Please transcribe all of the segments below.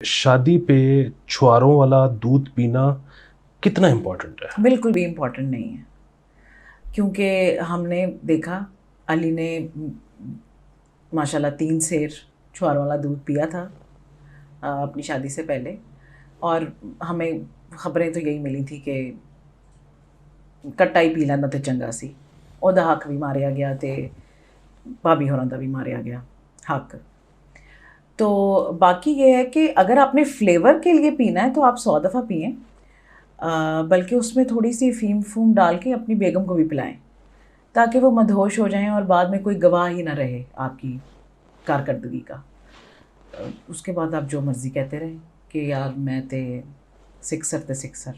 शादी पे छुआरों वाला दूध पीना कितना इम्पोर्टेंट है? बिल्कुल भी इम्पोर्टेंट नहीं है, क्योंकि हमने देखा अली ने माशाल्लाह 3 सेर छुआरों वाला दूध पिया था अपनी शादी से पहले। और हमें खबरें तो यही मिली थी कि कट्टा ही पी लैंदा ते चंगा सी, ओहदा हक भी मारिया गया ते भाभी होरां दा भी मारिया गया हक। तो बाकी ये है कि अगर आपने फ्लेवर के लिए पीना है तो आप 100 दफ़ा पिएं, बल्कि उसमें थोड़ी सी फ़ीम फूम डाल के अपनी बेगम को भी पिलाएं, ताकि वो मदहोश हो जाएं और बाद में कोई गवाह ही ना रहे आपकी कारकर्दगी का। उसके बाद आप जो मर्ज़ी कहते रहें कि यार मैं ते सिक्सर ते सिक्सर।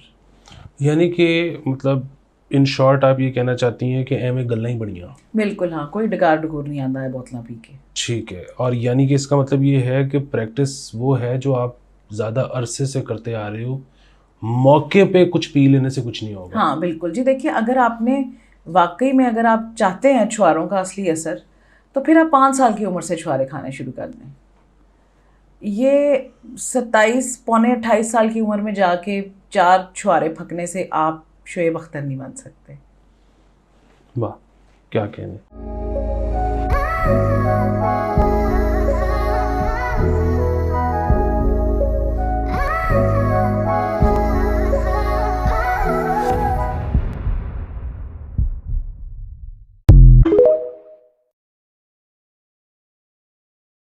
यानी कि मतलब इन शॉर्ट आप ये कहना चाहती हैं कि एवें गल्लां ही बड़ियां। बिल्कुल हाँ, कोई डकार डकूर नहीं आता है बोतलां पी के। ठीक है, और यानी कि इसका मतलब ये है कि प्रैक्टिस वो है जो आप ज़्यादा अरसे से करते आ रहे हो, मौके पे कुछ पी लेने से कुछ नहीं होगा। हाँ बिल्कुल जी, देखिए अगर आपने वाकई में अगर आप चाहते हैं छुआरों का असली असर, तो फिर आप 5 साल की उम्र से छुआरे खाने शुरू कर दें। ये 27 पौने 28 साल की उम्र में जाके 4 छुआरे फकने से आप शोएब अख्तर नहीं बन सकते। वाह! क्या कहने।